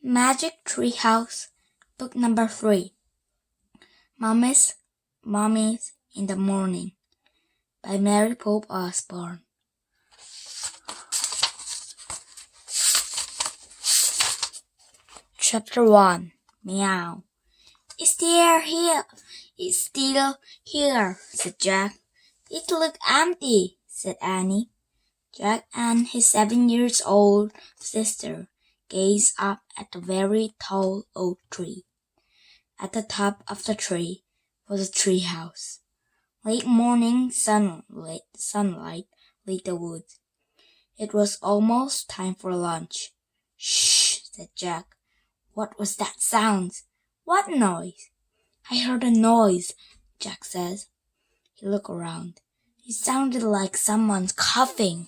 Magic Treehouse, Book Number 3. Mummies in the Morning by Mary Pope Osborne. Chapter 1. Meow. It's still here, said Jack. It looks empty, said Annie. Jack and his 7-year-old sister gazed up at the very tall oak tree. At the top of the tree was a tree house. Late morning sunlight lit the woods. It was almost time for lunch. Shh, said Jack. What was that sound? What noise? I heard a noise, Jack says. He looked around. It sounded like someone coughing.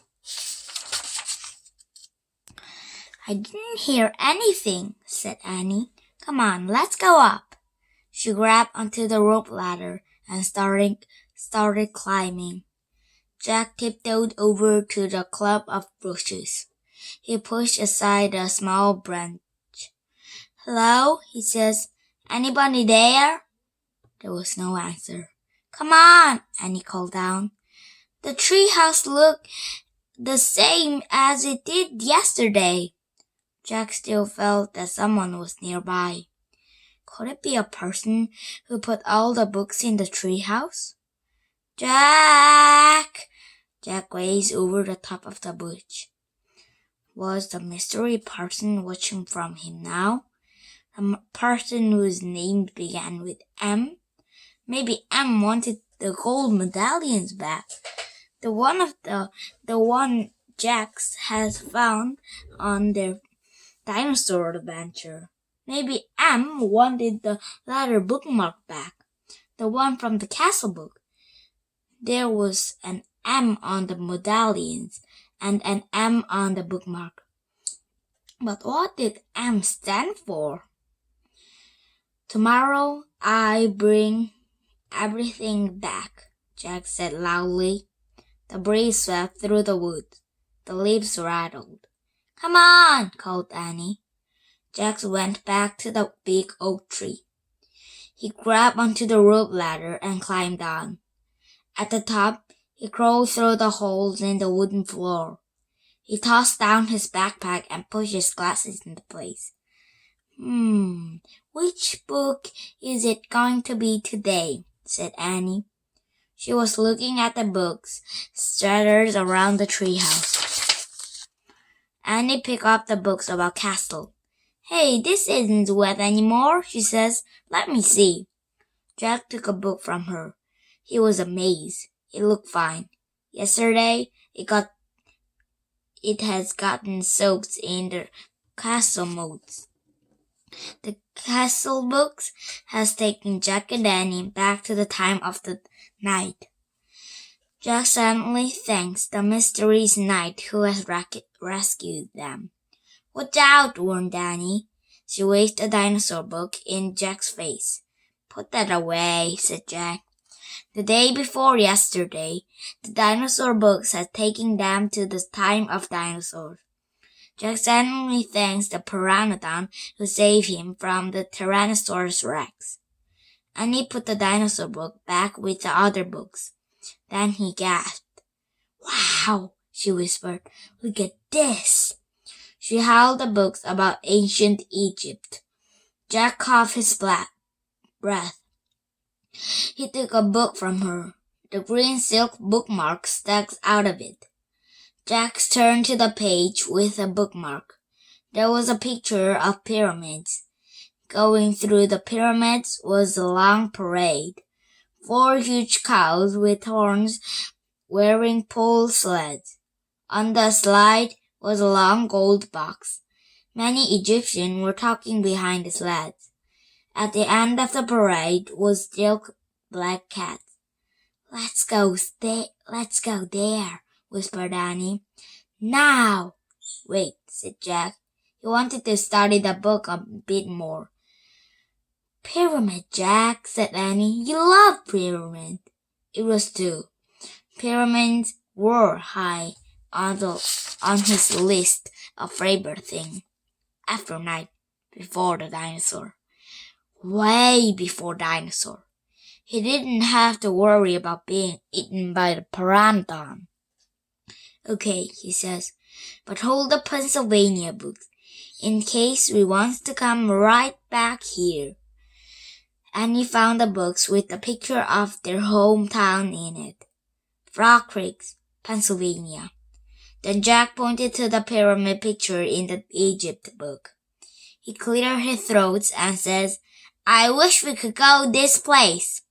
I didn't hear anything, said Annie. Come on, let's go up. She grabbed onto the rope ladder and started climbing. Jack tiptoed over to the clump of bushes. He pushed aside a small branch. Hello, he says. Anybody there? There was no answer. Come on, Annie called down. The treehouse looked the same as it did yesterday. Jack still felt that someone was nearby. Could it be a person who put all the books in the treehouse? Jack! Jack gazed over the top of the bush. Was the mystery person watching from him now? A person whose name began with M? Maybe M wanted the gold medallions back. The one Jack has found on their dinosaur adventure. Maybe M wanted the latter bookmark back, the one from the castle book. There was an M on the medallions and an M on the bookmark. But what did M stand for? Tomorrow I bring everything back, Jack said loudly. The breeze swept through the woods. The leaves rattled. Come on, called Annie. Jack went back to the big oak tree. He grabbed onto the rope ladder and climbed on. At the top, he crawled through the holes in the wooden floor. He tossed down his backpack and pushed his glasses into place. Which book is it going to be today? Said Annie. She was looking at the books scattered around the treehouse. Annie picked up the books about castle. Hey, this isn't wet anymore, she says. Let me see. Jack took a book from her. He was amazed. It looked fine. Yesterday, it has gotten soaked in the castle moats. The castle books has taken Jack and Annie back to the time of the night. Jack suddenly thanks the mysterious knight who has rescued them. Watch out, warned Annie. She waved a dinosaur book in Jack's face. Put that away, said Jack. The day before yesterday, the dinosaur books had taken them to the time of dinosaurs. Jack suddenly thanks the pteranodon who saved him from the Tyrannosaurus Rex. Annie put the dinosaur book back with the other books. Then he gasped. Wow, she whispered. Look at this. She held the books about ancient Egypt. Jack coughed his breath. He took a book from her. The green silk bookmark stuck out of it. Jack turned to the page with a bookmark. There was a picture of pyramids. Going through the pyramids was a long parade. 4 huge cows with horns wearing pole sleds. On the slide was a long gold box. Many Egyptians were talking behind the sleds. At the end of the parade was still black cat. Let's go there, whispered Annie. Now! Wait, said Jack. He wanted to study the book a bit more. Pyramid, Jack, said Annie. You love pyramids. It was true. Pyramids were high on his list of favorite things. After night, before the dinosaur. Way before dinosaur. He didn't have to worry about being eaten by the pteranodon. Okay, he says, but hold the Pennsylvania books, in case we want to come right back here. Annie found the books with a picture of their hometown in it. Frog Creek, Pennsylvania. Then Jack pointed to the pyramid picture in the Egypt book. He cleared his throat and says, I wish we could go this place.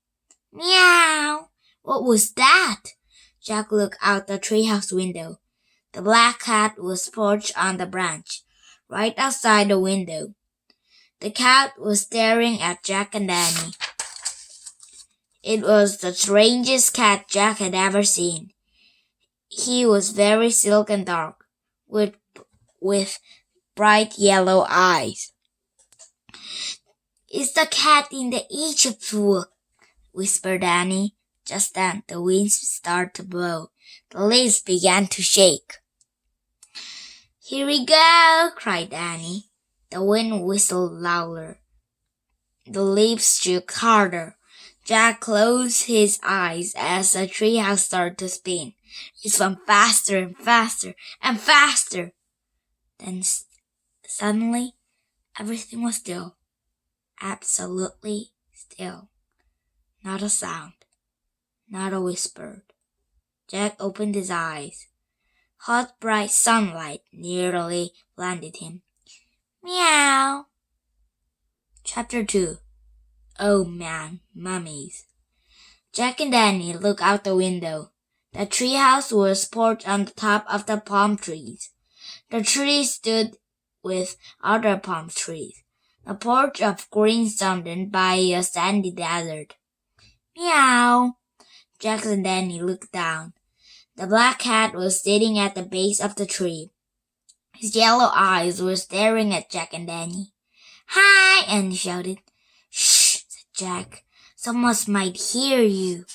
Meow! What was that? Jack looked out the treehouse window. The black cat was perched on the branch, right outside the window. The cat was staring at Jack and Danny. It was the strangest cat Jack had ever seen. He was very silky and dark, with bright yellow eyes. It's the cat in the Egypt book, whispered Danny. Just then, the wind started to blow. The leaves began to shake. Here we go, cried Annie. The wind whistled louder. The leaves shook harder. Jack closed his eyes as the treehouse started to spin. It spun faster and faster and faster. Then suddenly, everything was still. Absolutely still. Not a sound. Not a whisper. Jack opened his eyes. Hot, bright sunlight nearly blinded him. Meow. Chapter 2. Oh man, mummies. Jack and Danny looked out the window. The treehouse was perched on the top of the palm trees. The trees stood with other palm trees. The porch of green surrounded by a sandy desert. Meow. Jack and Danny looked down. The black cat was sitting at the base of the tree. His yellow eyes were staring at Jack and Danny. Hi! Annie shouted. Shh, said Jack. Someone might hear you.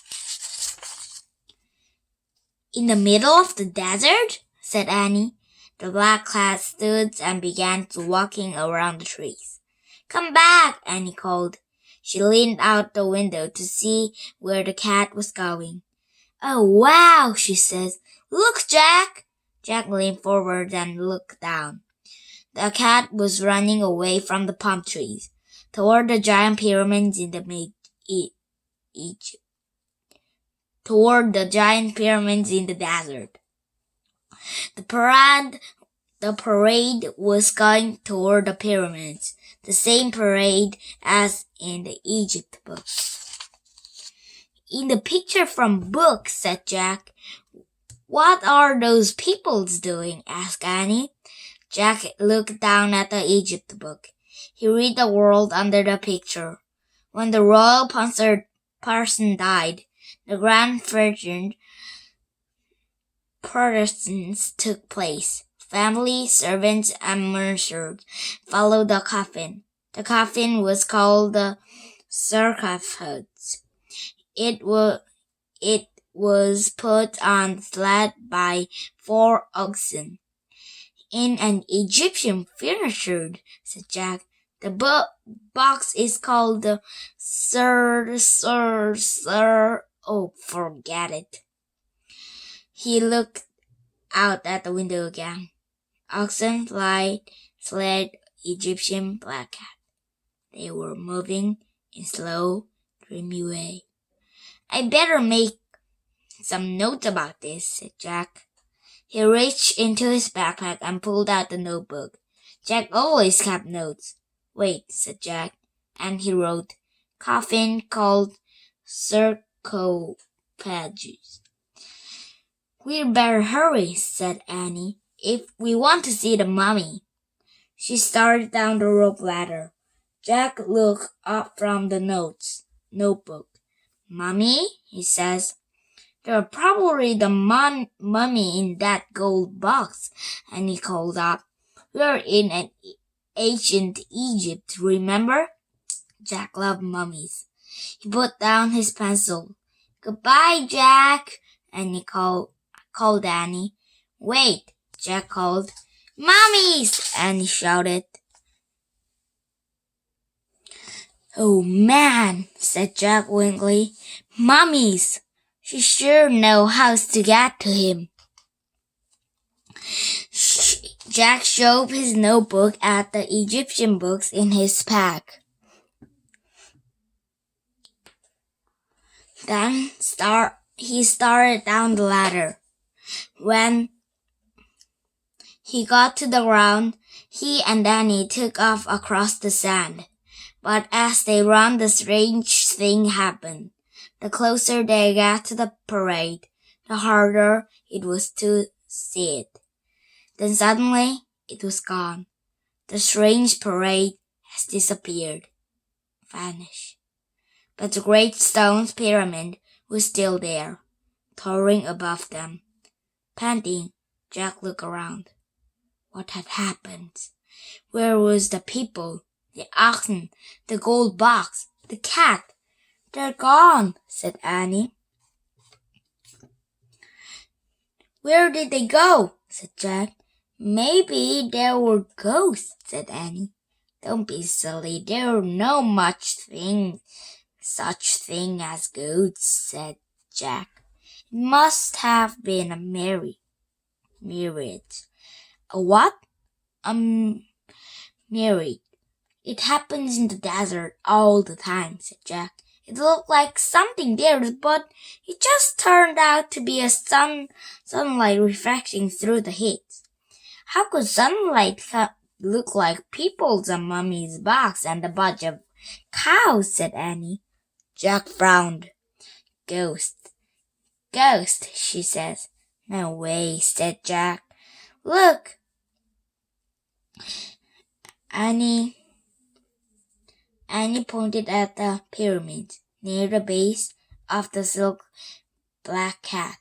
In the middle of the desert? Said Annie. The black cat stood and began walking around the trees. Come back, Annie called. She leaned out the window to see where the cat was going. Oh, wow, she says. Look, Jack! Jack leaned forward and looked down. The cat was running away from the palm trees, toward the giant pyramids in the Egypt. Toward the giant pyramids in the desert. The parade was going toward the pyramids, the same parade as in the Egypt book. In the picture from books, said Jack. What are those peoples doing? Asked Annie. Jack looked down at the Egypt book. He read the world under the picture. When the royal person died, the grand processions took place. Family, servants, and merchants followed the coffin. The coffin was called the sarcophagus. It was put on a sled by 4 oxen. In an Egyptian furniture, said Jack. The box is called the Oh, forget it. He looked out at the window again. Oxen, sled, Egyptian black cat. They were moving in slow, dreamy way. I better make some notes about this, said Jack. He reached into his backpack and pulled out the notebook. Jack always kept notes. Wait, said Jack, and he wrote, coffin called sarcophagus. We'd better hurry, said Annie, if we want to see the mummy. She started down the rope ladder. Jack looked up from the notebook. Mummy, he says. There's probably the mummy in that gold box, and he called up. We're in an ancient Egypt, remember? Jack loved mummies. He put down his pencil. Goodbye, Jack, and he called Annie. Wait, Jack called. Mummies! Annie shouted. Oh man, said Jack Winkley. Mummies! She sure knows how to get to him. Jack shoved his notebook at the Egyptian books in his pack. Then he started down the ladder. When he got to the ground, he and Danny took off across the sand. But as they ran, the strange thing happened. The closer they got to the parade, the harder it was to see it. Then suddenly, it was gone. The strange parade has disappeared, vanished. But the great stone pyramid was still there, towering above them. Panting, Jack looked around. What had happened? Where was the people, the oxen, the gold box, the cat? They're gone, said Annie. Where did they go? Said Jack. Maybe there were ghosts, said Annie. Don't be silly. There are no such thing as ghosts, said Jack. It must have been a myriad. A what? A myriad. It happens in the desert all the time, said Jack. It looked like something there, but it just turned out to be a sunlight reflecting through the heat. How could sunlight look like people's and Mummy's box and a bunch of cows, said Annie. Jack frowned. Ghost, she says. No way, said Jack. Look. Annie pointed at the pyramid near the base of the silk black cat.